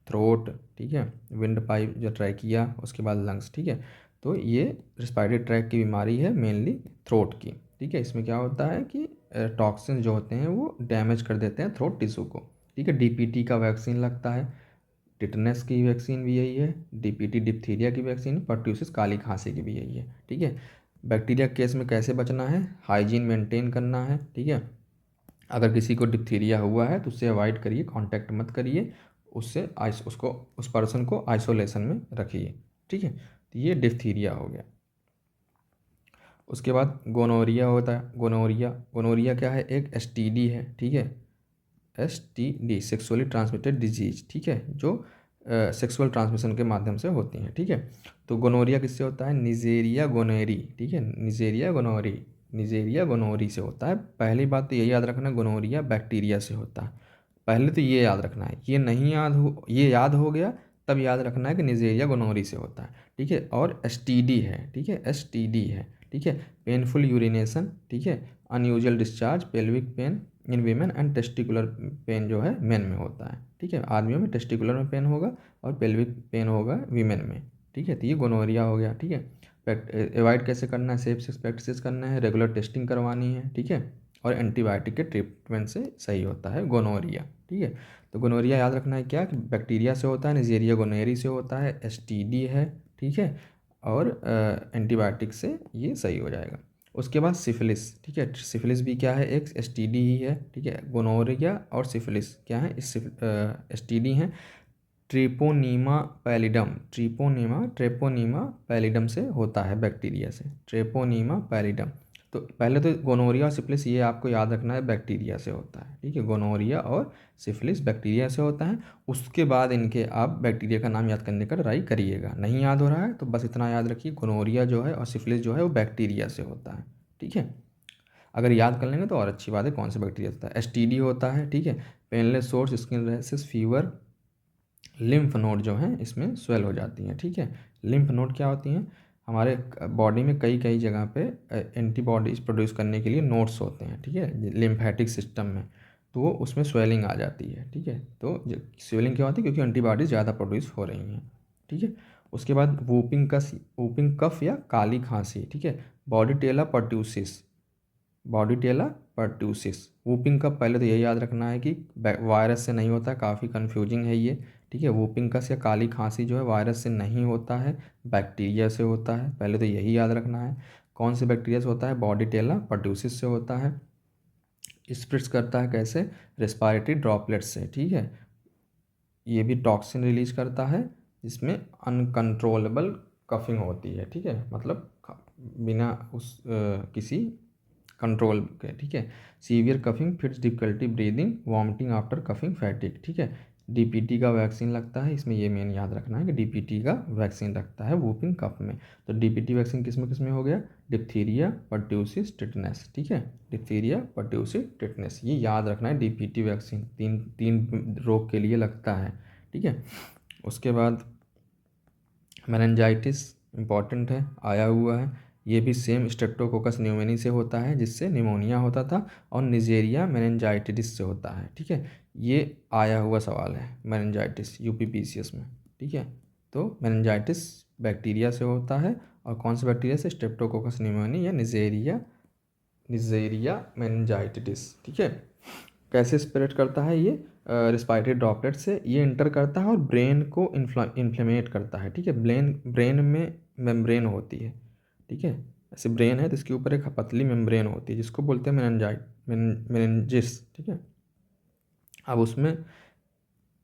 थ्रोट। ठीक है, विंड पाइप जो ट्रैकिया, उसके बाद लंग्स। ठीक है, तो ये रिस्पायरेटरी ट्रैक की बीमारी है, मेनली थ्रोट की, ठीक है। इसमें क्या होता है कि टॉक्सिन जो होते हैं वो डैमेज कर देते हैं थ्रोट टिश्यू को, ठीक है। डीपीटी का वैक्सीन लगता है, टिटनेस की वैक्सीन भी यही है, डीपीटी डिप्थीरिया की वैक्सीन, पर्ट्यूसिस काली खांसी की भी यही है, ठीक है। बैक्टीरिया केस में कैसे बचना है, हाइजीन मेंटेन करना है, ठीक है। अगर किसी को डिप्थीरिया हुआ है तो उससे अवॉइड करिए, कांटेक्ट मत करिए, उससे उसको उस पर्सन को आइसोलेशन में रखिए, ठीक है। तो ये डिप्थीरिया हो गया। उसके बाद गोनोरिया होता है। गोनोरिया क्या है, एक एसटीडी है, ठीक है। एसटीडी सेक्सुअली ट्रांसमिटेड डिजीज, ठीक है, जो सेक्सुअल ट्रांसमिशन के माध्यम से होती हैं, ठीक है। तो गोनोरिया किससे होता है, निजेरिया गोनोरी, ठीक है, निजेरिया गोनोरी से होता है। पहली बात तो यही याद रखना, गोनोरिया बैक्टीरिया से होता है, पहले तो ये याद रखना है। ये याद हो गया, तब याद रखना है कि निजेरिया गोनोरी से होता है, ठीक है। और एसटीडी है, ठीक है, एसटीडी है, ठीक है। पेनफुल यूरिनेशन, ठीक है, unusual discharge, pelvic pain in women and testicular pain जो है मेन में होता है, ठीक है। आदमियों में टेस्टिकुलर में पेन होगा और पेल्विक पेन होगा वीमेन में, ठीक है। तो ये गोनोरिया हो गया, ठीक है। अवॉइड कैसे करना है, सेफ सेक्स प्रैक्टिसेस करना है, रेगुलर टेस्टिंग करवानी है, ठीक है। और एंटीबायोटिक के ट्रीटमेंट से सही होता है गोनोरिया, ठीक है। तो गोनोरिया याद रखना है क्या, कि बैक्टीरिया से होता है, निजेरिया गोनोरी से होता है, एसटीडी है, ठीक है। और एंटीबायोटिक से ये सही हो जाएगा। उसके बाद सिफिलिस, ठीक है। सिफिलिस भी क्या है, एक एसटीडी ही है, ठीक है। गोनोरिया और सिफिलिस क्या है, एसटीडी हैं। ट्रेपोनीमा पैलिडम से होता है, बैक्टीरिया से, ट्रेपोनीमा पैलिडम। तो पहले तो गोनोरिया और सिफिलिस ये आपको याद रखना है, बैक्टीरिया से होता है, ठीक है। गोनोरिया और सिफिलिस बैक्टीरिया से होता है। उसके बाद इनके आप बैक्टीरिया का नाम याद करने का ट्राई करिएगा, नहीं याद हो रहा है तो बस इतना याद रखिए, गोनोरिया जो है और सिफिलिस जो है वो बैक्टीरिया से होता है, ठीक है। अगर याद कर लेंगे तो और अच्छी बात है, कौन सा बैक्टीरिया होता है, एसटीडी होता है, ठीक है। Painless source, skin rashes, fever, lymph node जो हैं इसमें स्वेल हो जाती हैं, ठीक है। लिम्फ नोड क्या होती हैं, हमारे बॉडी में कई कई जगह पे एंटीबॉडीज प्रोड्यूस करने के लिए नोड्स होते हैं, ठीक है, लिम्फेटिक सिस्टम में। तो वो उसमें स्वेलिंग आ जाती है, ठीक है। तो स्वेलिंग क्या होती है, क्योंकि एंटीबॉडीज ज़्यादा प्रोड्यूस हो रही हैं, ठीक है। उसके बाद वूपिंग कफ या काली खांसी, ठीक है। Bordetella pertussis. Whooping cough पहले तो यही याद रखना है कि वायरस से नहीं होता है, काफ़ी कन्फ्यूजिंग है ये, ठीक है। वूपिंग कफ या काली खांसी जो है वायरस से नहीं होता है, बैक्टीरिया से होता है, पहले तो यही याद रखना है। कौन से बैक्टीरिया से होता है, बॉडी टेला पर्ट्यूसिस से होता है। स्प्रेड्स करता है कैसे, रेस्पिरेटरी ड्रॉपलेट से, ठीक है। ये भी टॉक्सिन रिलीज करता है, जिसमें अनकंट्रोलेबल कफिंग होती है, ठीक है, मतलब बिना किसी कंट्रोल के, ठीक है। Severe coughing, fits, difficulty breathing, vomiting after coughing, फैटिक, ठीक है। डीपीटी का वैक्सीन लगता है, इसमें ये मेन याद रखना है कि डीपीटी का वैक्सीन लगता है वूपिंग कफ में। तो डीपीटी वैक्सीन किस में हो गया, डिप्थीरिया, पर्ट्यूसिस, टिटनेस, ठीक है। डिप्थीरिया, पर्ट्यूसिस, टिटनेस, ये याद रखना है। डीपीटी वैक्सीन तीन तीन रोग के लिए लगता है, ठीक है। उसके बाद मेनिंजाइटिस इम्पॉर्टेंट है, आया हुआ है, ये भी सेम स्ट्रेप्टोकोकस न्यूमोनी से होता है, जिससे निमोनिया होता था, और निजेरिया मेनिंजाइटिस से होता है, ठीक है। ये आया हुआ सवाल है, मेनिंजाइटिस यूपीपीसीएस में, ठीक है। तो मेनिंजाइटिस बैक्टीरिया से होता है, और कौन से बैक्टीरिया से, स्ट्रेप्टोकोकस न्यूमोनी या निजेरिया मेनिंजाइटिस, ठीक है। कैसे स्प्रेड करता है ये, रिस्पायरेटरी ड्रॉपलेट से ये इंटर करता है और ब्रेन को इन्फ्लेमेट करता है, ठीक है। ब्रेन में मेम्ब्रेन होती है, ठीक है। ऐसे ब्रेन है तो इसके ऊपर एक पतली मेम्ब्रेन होती है, जिसको बोलते हैं मेनिंजिस, ठीक है। अब उसमें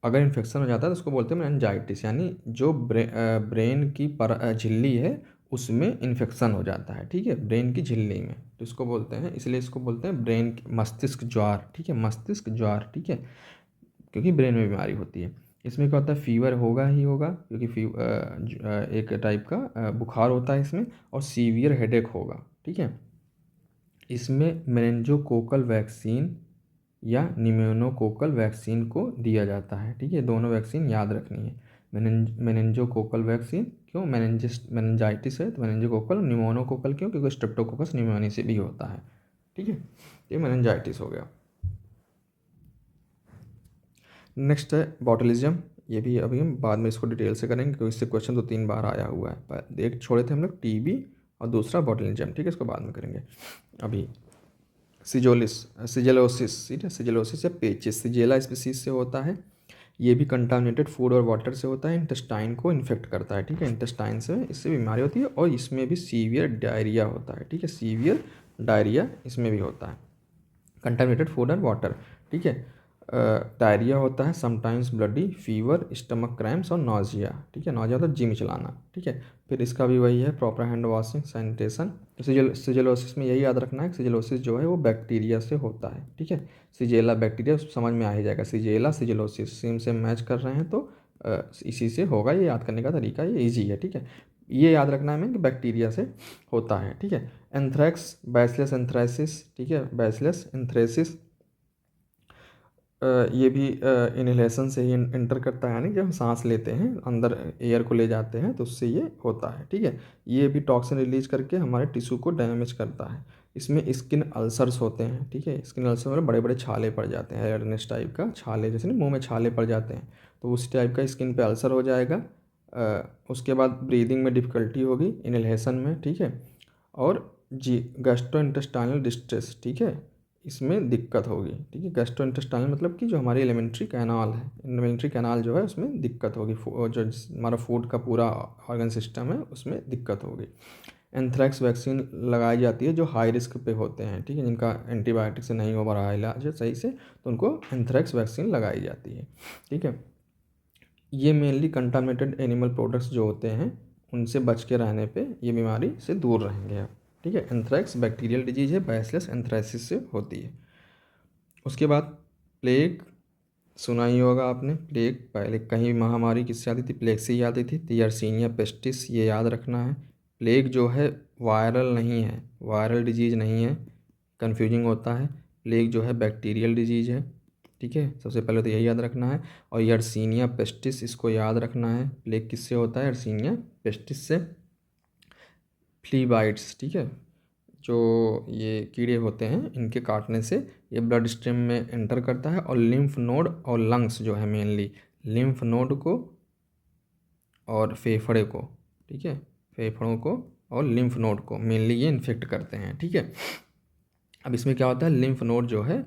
अगर इन्फेक्शन हो जाता है तो उसको बोलते हैं मेनिंजाइटिस, यानी जो ब्रेन की झिल्ली है उसमें इन्फेक्शन हो जाता है, ठीक है, ब्रेन की झिल्ली में, तो इसको बोलते हैं, इसलिए इसको बोलते हैं मस्तिष्क ज्वार, ठीक है, मस्तिष्क ज्वार, ठीक है, क्योंकि ब्रेन में बीमारी होती है। इसमें क्या होता है, फीवर होगा ही होगा, क्योंकि एक टाइप का बुखार होता है इसमें, और सीवियर हेडेक होगा, ठीक है। इसमें मेनिंजोकोकल वैक्सीन या निमोनोकोकल वैक्सीन को दिया जाता है, ठीक है। दोनों वैक्सीन याद रखनी है। मेनिंजोकोकल वैक्सीन क्यों, मेनिंजाइटिस है तो मेनिंजोकोकल, निमोनोकोकल क्यों, क्योंकि स्ट्रेप्टोकोकस निमोनी से भी होता है, ठीक है। ये मेनिंजाइटिस हो गया। नेक्स्ट है बॉटुलिज्म, ये भी अभी हम बाद में इसको डिटेल से करेंगे क्योंकि इससे क्वेश्चन 2-3 बार आया हुआ है। एक छोड़े थे हम लोग टीबी और दूसरा बोtulinum, ठीक है, इसको बाद में करेंगे। अभी सिजेलोसिस, ठीक है, सिजेलोसिस या पेचिस सिजेला स्पीसीज से होता है। ये भी कंटामिनेटेड फूड और वाटर से होता है, इंटेस्टाइन को इन्फेक्ट करता है, ठीक है, इंटेस्टाइन से इससे बीमारी होती है और इसमें भी सीवियर डायरिया होता है, ठीक है, सीवियर डायरिया इसमें भी होता है, कंटामिनेटेड फूड एंड वाटर, ठीक है। डायरिया होता है, sometimes bloody, fever, stomach cramps और नोजिया, ठीक है, नोजिया मतलब जिम चलाना, ठीक है। फिर इसका भी वही है, प्रॉपर हैंड वॉशिंग, सैनिटेशन। तो सिजेलोसिस में यही याद रखना है कि सिजेलोसिस जो है वो बैक्टीरिया से होता है, ठीक है। सिजेला बैक्टीरिया समझ में आ ही जाएगा, सिजेला सिजेलोसिस सेम सेम मैच कर रहे हैं तो इसी से होगा। ये याद करने का तरीका ये ईजी है, ठीक है। ये याद रखना है हमें कि बैक्टीरिया से होता है, ठीक है। एंथ्रैक्स, बैसिलस एंथ्राइसिस, ठीक है, बैसिलस एंथ्रेसिस, ये भी इनहेलेशन से ही इंटर करता है, यानी जब हम सांस लेते हैं अंदर एयर को ले जाते हैं तो उससे ये होता है, ठीक है। ये भी टॉक्सिन रिलीज करके हमारे टिश्यू को डैमेज करता है। इसमें स्किन अल्सर्स होते हैं, ठीक है, स्किन अल्सर मतलब बड़े बड़े छाले पड़ जाते हैं, रेडनेस टाइप का छाले, जैसे ना मुंह में छाले पड़ जाते हैं, तो उस टाइप का स्किन पे अल्सर हो जाएगा। उसके बाद ब्रीदिंग में डिफ़िकल्टी होगी इनहेलेशन में, ठीक है। और जी गैस्ट्रोइंटेस्टाइनल डिस्ट्रेस, ठीक है, इसमें दिक्कत होगी, ठीक है। गैस्ट्रोइंटेस्टाइनल मतलब कि जो हमारी एलिमेंट्री कैनाल है, एलिमेंट्री कैनाल जो है उसमें दिक्कत होगी, जो हमारा फूड का पूरा ऑर्गन सिस्टम है उसमें दिक्कत होगी। एंथ्रैक्स वैक्सीन लगाई जाती है जो हाई रिस्क पे होते हैं, ठीक है, जिनका एंटीबायोटिक से नहीं हो पा रहा है इलाज सही से, तो उनको एंथ्रैक्स वैक्सीन लगाई जाती है, ठीक है। ये मेनली कंटामिनेटेड एनिमल प्रोडक्ट्स जो होते हैं उनसे बच के रहने पे ये बीमारी से दूर रहेंगे आप, ठीक है। एंथ्रैक्स बैक्टीरियल डिजीज है, बैसिलस एंथ्राइसिस से होती है। उसके बाद प्लेग, सुना ही होगा आपने, प्लेग पहले कहीं महामारी किससे आती थी, प्लेग से ही आती थी, तो यर्सीनिया पेस्टिस, ये याद रखना है। प्लेग जो है वायरल नहीं है, वायरल डिजीज नहीं है, कन्फ्यूजिंग होता है। प्लेग जो है बैक्टीरियल डिजीज है, ठीक है, सबसे पहले तो यही याद रखना है। और यर्सीनिया पेस्टिस इसको याद रखना है। प्लेग किससे होता है, यर्सीनिया पेस्टिस से। फ्ली बाइट्स, ठीक है, जो ये कीड़े होते हैं इनके काटने से ये ब्लड स्ट्रीम में एंटर करता है और लिम्फ नोड और लंग्स जो है, मेनली लिम्फ नोड को और फेफड़े को, ठीक है, फेफड़ों को और लिम्फ नोड को मेनली ये इन्फेक्ट करते हैं, ठीक है। अब इसमें क्या होता है, लिम्फ नोड जो है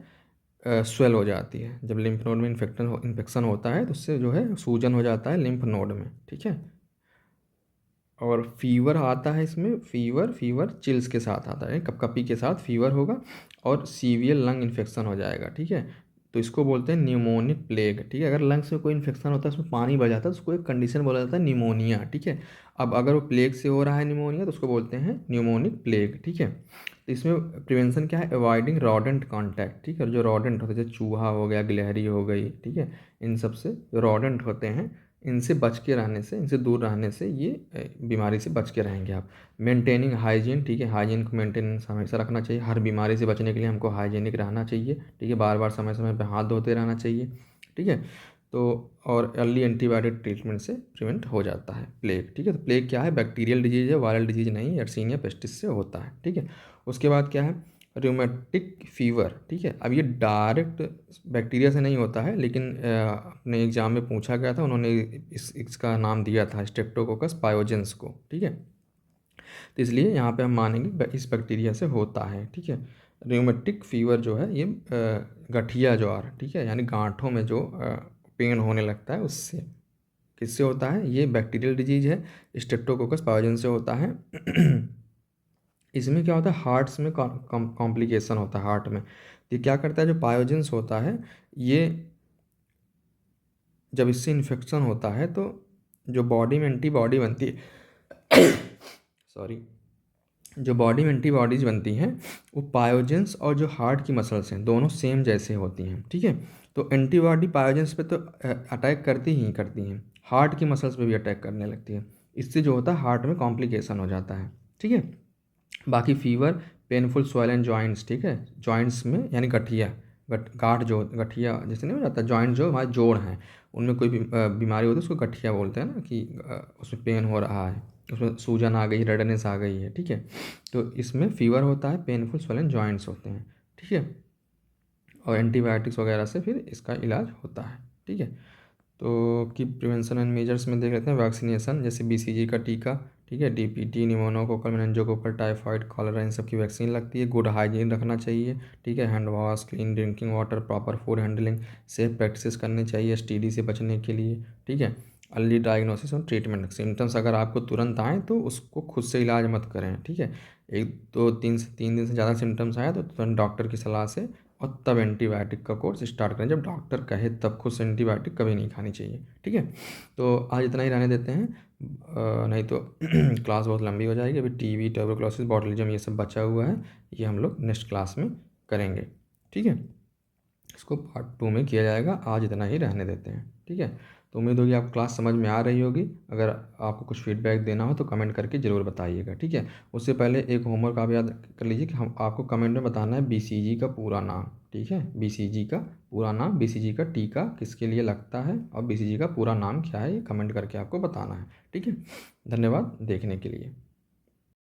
स्वेल हो जाती है, जब लिम्फ नोड में इन्फेक्शन होता है तो उससे जो है सूजन हो जाता है लिम्फ नोड में, ठीक है। और फीवर आता है इसमें, फीवर चिल्स के साथ आता है, कपकपी के साथ फीवर होगा और सीवियर लंग इन्फेक्शन हो जाएगा, ठीक है। तो इसको बोलते हैं न्यूमोनिक प्लेग, ठीक है। अगर लंग्स में कोई इन्फेक्शन होता है, उसमें पानी भर जाता है, तो उसको एक कंडीशन बोला जाता है निमोनिया, ठीक है। अब अगर वो प्लेग से हो रहा है निमोनिया तो उसको बोलते हैं न्यूमोनिक प्लेग, ठीक है। तो इसमें प्रिवेंशन क्या है, अवॉइडिंग रॉडेंट कॉन्टैक्ट, ठीक है, जो रॉडेंट होते हैं जैसे चूहा हो गया, गिलहरी हो गई, ठीक है, इन सब से जो रॉडेंट होते हैं इनसे बच के रहने से, इनसे दूर रहने से ये बीमारी से बच के रहेंगे आप। मेंटेनिंग हाइजीन, ठीक है, हाइजीन को मेंटेनेंस हमेशा रखना चाहिए, हर बीमारी से बचने के लिए हमको हाइजीनिक रहना चाहिए, ठीक है, बार बार समय समय पे हाथ धोते रहना चाहिए, ठीक है। तो और अर्ली एंटीबायोटिक ट्रीटमेंट से प्रिवेंट हो जाता है प्लेग, ठीक है। तो प्लेग क्या है, बैक्टीरियल डिजीज है, वायरल डिजीज नहीं, यर्सीनिया पेस्टिस से होता है, ठीक है। उसके बाद क्या है, रूमेटिक फीवर, ठीक है। अब ये डायरेक्ट बैक्टीरिया से नहीं होता है, लेकिन अपने एग्जाम में पूछा गया था, उन्होंने इसका नाम दिया था स्ट्रेप्टोकोकस पायोजेंस को, ठीक है। तो इसलिए यहाँ पे हम मानेंगे इस बैक्टीरिया से होता है, ठीक है। रूमेटिक फीवर जो है ये गठिया ज्वार, ठीक है, यानी गांठों में जो पेन होने लगता है उससे, किससे होता है, ये बैक्टीरियल डिजीज है, स्ट्रेप्टोकोकस पायोजेंस से होता है। इसमें क्या होता है, हार्ट्स में कॉम्प्लिकेशन होता है हार्ट में। ये क्या करता है, जो पायोजेंस होता है ये जब इससे इन्फेक्शन होता है तो जो बॉडी में एंटीबॉडी बनती है सॉरी, जो बॉडी में एंटीबॉडीज बनती हैं वो पायोजेंस और जो हार्ट की मसल्स हैं दोनों सेम जैसे होती हैं, ठीक है। तो एंटीबॉडी पायोजेंस पे तो अटैक करती ही करती हैं, हार्ट की मसल्स पे भी अटैक करने लगती है, इससे जो होता है हार्ट में कॉम्प्लिकेशन हो जाता है, ठीक है। बाकी फीवर, पेनफुल स्वेलन जॉइंट्स, ठीक है, जॉइंट्स में यानी गठिया, गांठ जो गठिया जैसे नहीं हो जाता, जॉइंट जो हमारे जोड़ हैं उनमें कोई भी बीमारी होती है उसको गठिया बोलते हैं ना, कि उसमें पेन हो रहा है, उसमें सूजन आ गई, रेडनेस आ गई है, ठीक है। तो इसमें फीवर होता है, पेनफुल स्वेलन जॉइंट्स होते हैं, ठीक है। और एंटीबायोटिक्स वगैरह से फिर इसका इलाज होता है, ठीक है। तो की प्रिवेंशन एंड मेजर्स में देख लेते हैं वैक्सीनेशन, जैसे BCG का टीका, ठीक है, DPT, निमोनोकोकल मेनिंजोकोकल, टाइफाइड, कॉलरा, इन सब की वैक्सीन लगती है। गुड हाइजीन रखना चाहिए, ठीक है, hand wash, clean drinking water, proper food handling, safe practices करनी चाहिए STD से बचने के लिए, ठीक है। अर्ली डायग्नोसिस और ट्रीटमेंट, सिम्टम्स अगर आपको तुरंत आएँ तो उसको खुद से इलाज मत करें, ठीक है। 1 2 3 दिन से ज़्यादा सिम्टम्स आए तो तुरंत डॉक्टर की सलाह से और तब एंटीबायोटिक का कोर्स स्टार्ट करें। जब डॉक्टर कहे तब खुद से एंटीबायोटिक कभी नहीं खानी चाहिए, ठीक है। तो आज इतना ही रहने देते हैं, नहीं तो क्लास बहुत लंबी हो जाएगी। अभी TB, ट्यूबरकुलोसिस, बॉटुलिज्म ये सब बचा हुआ है, ये हम लोग नेक्स्ट क्लास में करेंगे, ठीक है। इसको पार्ट 2 में किया जाएगा, आज इतना ही रहने देते हैं, ठीक है। तो उम्मीद होगी आपको क्लास समझ में आ रही होगी। अगर आपको कुछ फीडबैक देना हो तो कमेंट करके ज़रूर बताइएगा, ठीक है। उससे पहले एक होमवर्क आप याद कर लीजिए कि हम आपको कमेंट में बताना है BCG का पूरा नाम, ठीक है। BCG का पूरा नाम, BCG का टीका किसके लिए लगता है और BCG का पूरा नाम क्या है, ये कमेंट करके आपको बताना है, ठीक है। धन्यवाद देखने के लिए।